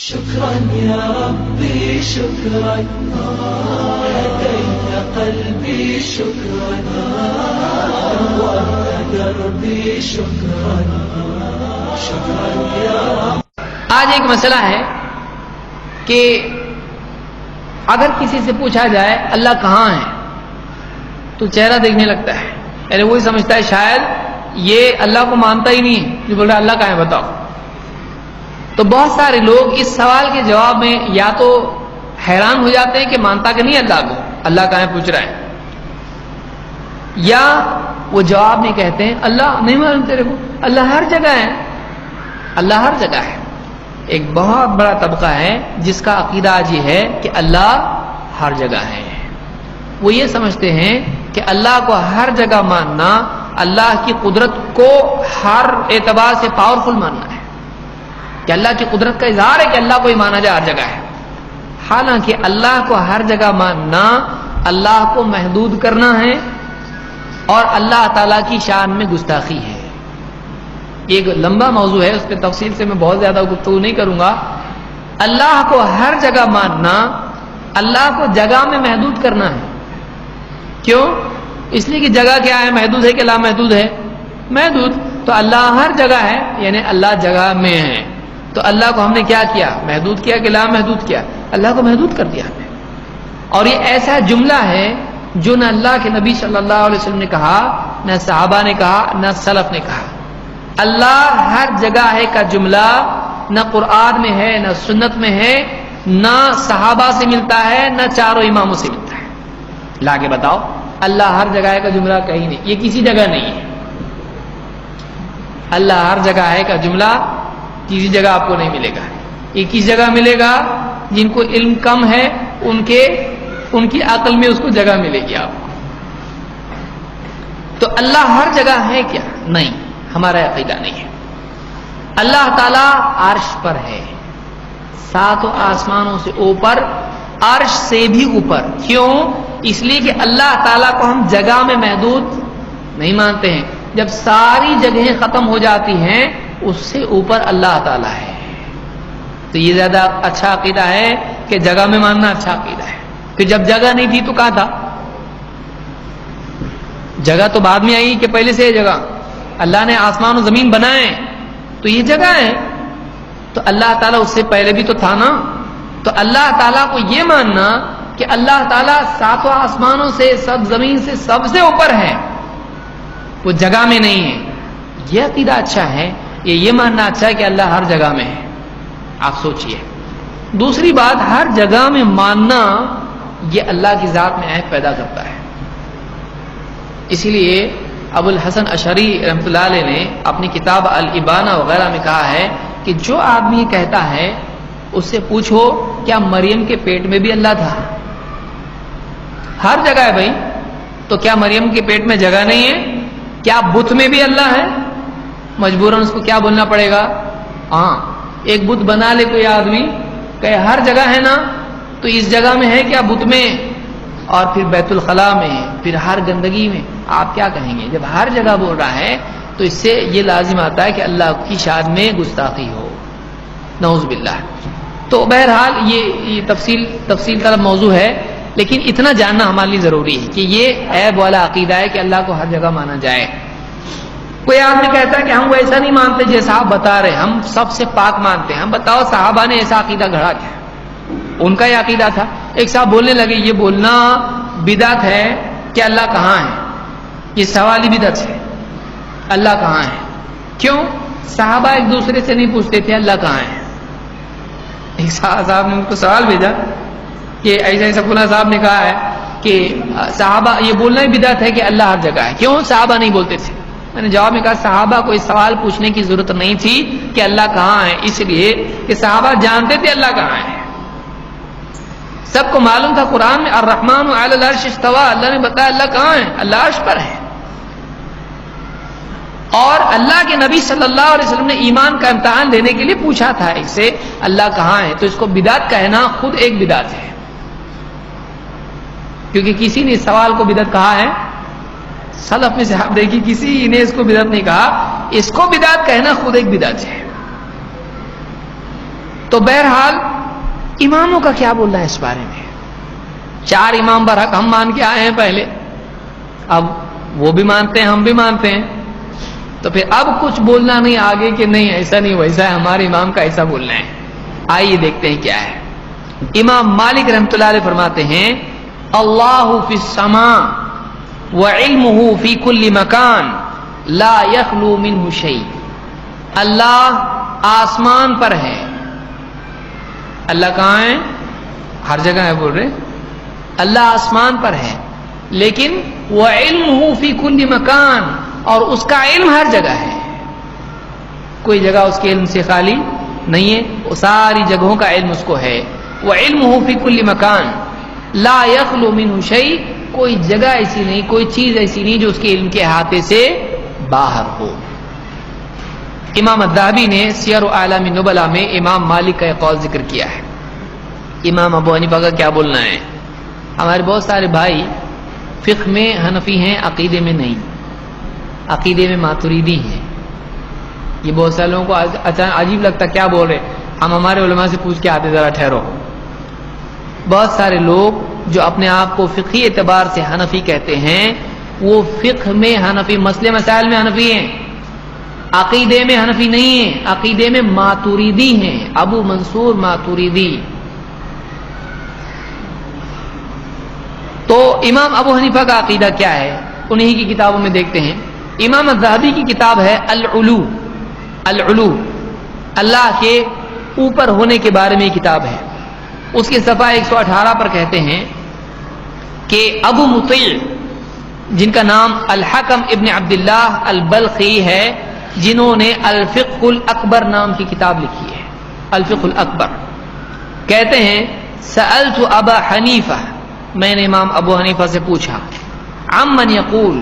شكرا يا ربي شكرا هديت قلبي شكرا نورت دربي شكرا شكرا يا رب. آج ایک مسئلہ ہے کہ اگر کسی سے پوچھا جائے اللہ کہاں ہے تو چہرہ دیکھنے لگتا ہے، یعنی وہی سمجھتا ہے شاید یہ اللہ کو مانتا ہی نہیں جو بول رہا ہے اللہ کہاں ہے بتاؤ. تو بہت سارے لوگ اس سوال کے جواب میں یا تو حیران ہو جاتے ہیں کہ مانتا کہ نہیں اللہ کو، اللہ کہاں ہے پوچھ رہا ہے، یا وہ جواب نہیں کہتے ہیں اللہ نہیں معلوم تیرے کو، اللہ ہر جگہ ہے. اللہ ہر جگہ ہے. ایک بہت بڑا طبقہ ہے جس کا عقیدہ آج یہ ہے کہ اللہ ہر جگہ ہے. وہ یہ سمجھتے ہیں کہ اللہ کو ہر جگہ ماننا اللہ کی قدرت کو ہر اعتبار سے پاورفل ماننا ہے، کہ اللہ کی قدرت کا اظہار ہے کہ اللہ کو ہی مانا جائے ہر جگہ ہے. حالانکہ اللہ کو ہر جگہ ماننا اللہ کو محدود کرنا ہے اور اللہ تعالیٰ کی شان میں گستاخی ہے. ایک لمبا موضوع ہے، اس پہ تفصیل سے میں بہت زیادہ گفتگو نہیں کروں گا. اللہ کو ہر جگہ ماننا اللہ کو جگہ میں محدود کرنا ہے. کیوں؟ اس لیے کہ جگہ کیا ہے، محدود ہے کہ لا محدود ہے؟ محدود. تو اللہ ہر جگہ ہے یعنی اللہ جگہ میں ہے. تو اللہ کو ہم نے کیا کیا؟ محدود کیا کہ لا محدود کیا؟ اللہ کو محدود کر دیا ہم نے. اور یہ ایسا جملہ ہے جو نہ اللہ کے نبی صلی اللہ علیہ وسلم نے کہا، نہ صحابہ نے کہا، نہ سلف نے کہا. اللہ ہر جگہ ہے کا جملہ نہ قرآن میں ہے، نہ سنت میں ہے، نہ صحابہ سے ملتا ہے، نہ چاروں اماموں سے ملتا ہے. لا کے بتاؤ اللہ ہر جگہ ہے کا جملہ کہیں نہیں، یہ کسی جگہ نہیں ہے. اللہ ہر جگہ ہے کا جملہ کسی جگہ آپ کو نہیں ملے گا. یہ کس جگہ ملے گا؟ جن کو علم کم ہے ان کی عقل میں اس کو جگہ ملے گی آپ کو. تو اللہ ہر جگہ ہے کیا؟ نہیں، ہمارا عقیدہ نہیں ہے. اللہ تعالی عرش پر ہے، ساتوں آسمانوں سے اوپر، عرش سے بھی اوپر. کیوں؟ اس لیے کہ اللہ تعالیٰ کو ہم جگہ میں محدود نہیں مانتے ہیں. جب ساری جگہیں ختم ہو جاتی ہیں اس سے اوپر اللہ تعالیٰ ہے. تو یہ زیادہ اچھا عقیدہ ہے کہ جگہ میں ماننا اچھا عقیدہ ہے. کہ جب جگہ نہیں تھی تو کہاں تھا؟ جگہ تو بعد میں آئی کہ پہلے سے یہ جگہ؟ اللہ نے آسمان و زمین بنائے تو یہ جگہ ہے. تو اللہ تعالیٰ اس سے پہلے بھی تو تھا نا. تو اللہ تعالیٰ کو یہ ماننا کہ اللہ تعالیٰ ساتوں آسمانوں سے، سب زمین سے سب سے اوپر ہے، وہ جگہ میں نہیں ہے، یہ عقیدہ اچھا ہے. یہ ماننا اچھا ہے کہ اللہ ہر جگہ میں ہے. آپ سوچئے. دوسری بات، ہر جگہ میں ماننا یہ اللہ کی ذات میں عیب پیدا کرتا ہے. اسی لیے ابو الحسن اشعری رحمۃ اللہ علیہ نے اپنی کتاب الابانہ وغیرہ میں کہا ہے کہ جو آدمی کہتا ہے اس سے پوچھو کیا مریم کے پیٹ میں بھی اللہ تھا؟ ہر جگہ ہے بھائی، تو کیا مریم کے پیٹ میں جگہ نہیں ہے؟ کیا بت میں بھی اللہ ہے؟ مجبوراً اس کو کیا بولنا پڑے گا؟ ہاں، ایک بت بنا لے کوئی آدمی کہ ہر جگہ ہے نا، تو اس جگہ میں ہے کیا بت میں؟ اور پھر بیت الخلاء میں، پھر ہر گندگی میں. آپ کیا کہیں گے؟ جب ہر جگہ بول رہا ہے تو اس سے یہ لازم آتا ہے کہ اللہ کی شان میں گستاخی ہو، نعوذ باللہ. تو بہرحال یہ تفصیل طلب موضوع ہے، لیکن اتنا جاننا ہمارے لیے ضروری ہے کہ یہ عیب والا عقیدہ ہے کہ اللہ کو ہر جگہ مانا جائے. کوئی آدمی کہتا ہے کہ ہم ویسا نہیں مانتے جیسا آپ بتا رہے، ہم سب سے پاک مانتے ہیں. ہم بتاؤ صحابہ نے ایسا عقیدہ گھڑا کیا؟ ان کا یہ عقیدہ تھا. ایک صاحب بولنے لگے یہ بولنا بدعت ہے کہ اللہ کہاں ہے. یہ سوال ہی بدعت ہے، اللہ کہاں ہے. کیوں؟ صحابہ ایک دوسرے سے نہیں پوچھتے تھے اللہ کہاں ہے. ایک صاحب نے ان کو سوال بھیجا کہ ایسا فلاں صاحب نے کہا ہے کہ صحابہ یہ بولنا ہی بدعت ہے کہ اللہ ہر جگہ ہے. کیوں صحابہ نہیں بولتے تھے؟ میں نے جواب میں کہا صحابہ کو اس سوال پوچھنے کی ضرورت نہیں تھی کہ اللہ کہاں ہے، اس لیے کہ صحابہ جانتے تھے اللہ کہاں ہے. سب کو معلوم تھا قرآن میں الرحمن علی العرش استوى، اللہ نے بتایا اللہ کہاں ہے، اللہ عرش پر ہے. اور اللہ کے نبی صلی اللہ علیہ وسلم نے ایمان کا امتحان لینے کے لیے پوچھا تھا اس سے اللہ کہاں ہے. تو اس کو بدعت کہنا خود ایک بدعت ہے، کیونکہ کسی نے اس سوال کو بدعت کہا ہے؟ سلف میں سے آپ دیکھیے کسی نے اس کو بدعت نہیں کہا. اس کو بدعت کہنا خود ایک بدعت ہے. تو بہرحال اماموں کا کیا بولنا ہے اس بارے میں؟ 4 امام برحق ہم مان کے آئے ہیں پہلے، اب وہ بھی مانتے ہیں ہم بھی مانتے ہیں، تو پھر اب کچھ بولنا نہیں آگے کہ نہیں ایسا نہیں ویسا ہے، ہمارے امام کا ایسا بولنا ہے۔ آئیے دیکھتے ہیں کیا ہے۔ امام مالک رحمۃ اللہ علیہ فرماتے ہیں اللہ فی السماء وعلمہ فی کل مکان لا یخلو منہ شیء۔ اللہ آسمان پر ہے، اللہ کہاں ہے؟ ہر جگہ ہے بول رہے، اللہ آسمان پر ہے، لیکن وعلمہ فی کل مکان، اور اس کا علم ہر جگہ ہے، کوئی جگہ اس کے علم سے خالی نہیں ہے، وہ ساری جگہوں کا علم اس کو ہے۔ وعلمہ فی کل مکان لا یخلو منہ شیء، کوئی جگہ ایسی نہیں، کوئی چیز ایسی نہیں جو اس کے علم کے احاطے سے باہر ہو۔ امام الذہبی نے سیر اعلام النبلاء میں امام مالک کا ایک قول ذکر کیا ہے۔ امام ابو حنیفہ کا کیا بولنا ہے؟ ہمارے بہت سارے بھائی فقہ میں حنفی ہیں، عقیدے میں نہیں، عقیدے میں ماتریدی ہیں۔ یہ بہت سارے لوگوں کو اچانک عجیب لگتا کیا بول رہے، ہم ہمارے علماء سے پوچھ کے آتے، ذرا ٹھہرو۔ بہت سارے لوگ جو اپنے آپ کو فقہی اعتبار سے حنفی کہتے ہیں، وہ فقہ میں حنفی، مسئلے مسائل میں حنفی ہیں، عقیدے میں حنفی نہیں ہیں، عقیدے میں ماتریدی ہیں، ابو منصور ماتریدی۔ تو امام ابو حنیفہ کا عقیدہ کیا ہے؟ انہی کی کتابوں میں دیکھتے ہیں۔ امام الذہبی کی کتاب ہے العلو، العلو، اللہ کے اوپر ہونے کے بارے میں کتاب ہے۔ اس کے صفحہ 118 پر کہتے ہیں کہ ابو مطیع، جن کا نام الحکم ابن عبداللہ البلخی ہے، جنہوں نے الفقہ الاکبر نام کی کتاب لکھی ہے، الفقہ الاکبر، کہتے ہیں سألت ابا حنیفہ، میں نے امام ابو حنیفہ سے پوچھا، عمن یقول،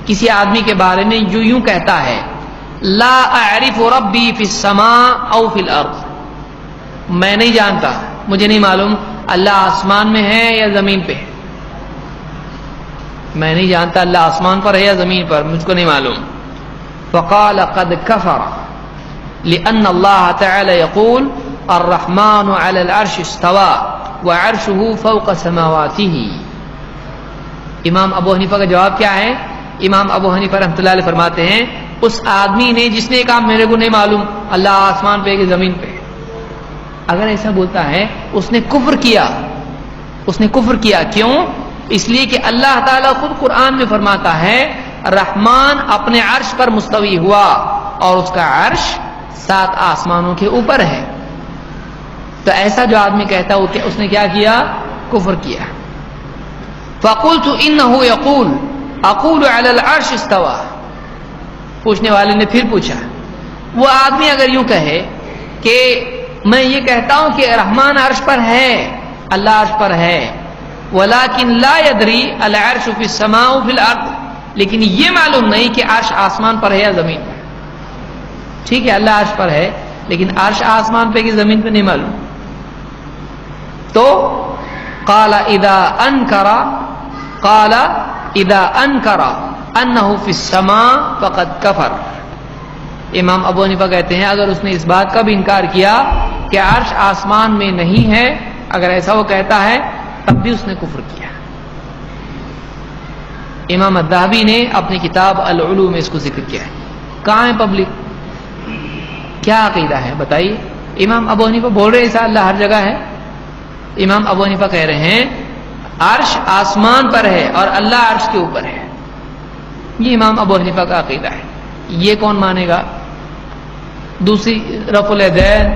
کسی آدمی کے بارے میں جو یوں کہتا ہے لا اعرف ربی فی السماء او فی الارض، میں نہیں جانتا، مجھے نہیں معلوم اللہ آسمان میں ہے یا زمین پہ ہے، میں نہیں جانتا اللہ آسمان پر ہے یا زمین پر، مجھ کو نہیں معلوم۔ فقال قد کفر لأن اللہ تعالی یقول الرحمن علی العرش استوى وعرشه فوق سماواته۔ امام ابو حنیفہ کا جواب کیا ہے؟ امام ابو حنیفہ رحمۃ اللہ علیہ فرماتے ہیں اس آدمی نے جس نے کہا میرے کو نہیں معلوم اللہ آسمان پہ کہ زمین پہ، اگر ایسا بولتا ہے اس نے کفر کیا، اس نے کفر کیا۔ کیوں؟ اس لیے کہ اللہ تعالیٰ خود قرآن میں فرماتا ہے رحمان اپنے عرش پر مستوی ہوا اور اس کا عرش 7 آسمانوں کے اوپر ہے۔ تو ایسا جو آدمی کہتا ہے اس نے کیا کیا؟ کفر کیا۔ فقلت انه يقول اقول على العرش استوى، پوچھنے والے نے پھر پوچھا، وہ آدمی اگر یوں کہے کہ میں یہ کہتا ہوں کہ رحمان عرش پر ہے، اللہ عرش پر ہے، ولكن لا يدري العرش في السماء وفي الارض، لیکن یہ معلوم نہیں کہ عرش آسمان پر ہے یا زمین پر، ٹھیک ہے اللہ عرش پر ہے لیکن عرش آسمان پہ کہ زمین پہ نہیں معلوم۔ تو قال اذا انکر انه في السماء فقد کفر، امام ابو حنیفہ کہتے ہیں اگر اس نے اس بات کا بھی انکار کیا کہ عرش آسمان میں نہیں ہے، اگر ایسا وہ کہتا ہے تب بھی اس نے کفر کیا۔ امام الذہبی نے اپنی کتاب العلو میں اس کو ذکر کیا ہے۔ کہاں ہے پبلک؟ کیا عقیدہ ہے بتائیے؟ امام ابو حنیفہ بول رہے ایسا اللہ ہر جگہ ہے؟ امام ابو حنیفہ کہہ رہے ہیں عرش آسمان پر ہے اور اللہ عرش کے اوپر ہے، یہ امام ابو حنیفہ کا عقیدہ ہے۔ یہ کون مانے گا؟ دوسری رفع الیدین،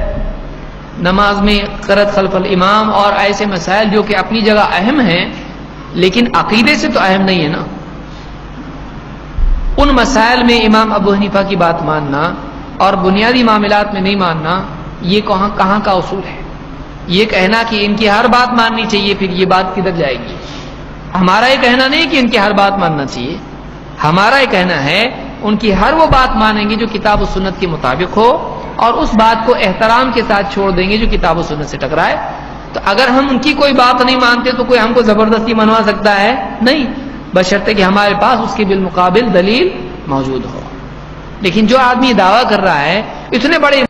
نماز میں قرأت خلف الامام اور ایسے مسائل جو کہ اپنی جگہ اہم ہیں لیکن عقیدے سے تو اہم نہیں ہے نا، ان مسائل میں امام ابو حنیفہ کی بات ماننا اور بنیادی معاملات میں نہیں ماننا، یہ کہاں کا اصول ہے؟ یہ کہنا کہ ان کی ہر بات ماننی چاہیے، پھر یہ بات کدھر جائے گی؟ ہمارا یہ کہنا نہیں کہ ان کی ہر بات ماننا چاہیے، ہمارا یہ کہنا ہے ان کی ہر وہ بات مانیں گے جو کتاب و سنت کے مطابق ہو اور اس بات کو احترام کے ساتھ چھوڑ دیں گے جو کتاب و سنت سے ٹکرائے۔ تو اگر ہم ان کی کوئی بات نہیں مانتے تو کوئی ہم کو زبردستی منوا سکتا ہے؟ نہیں، بشرطے کہ ہمارے پاس اس کے بالمقابل دلیل موجود ہو۔ لیکن جو آدمی دعویٰ کر رہا ہے اتنے بڑے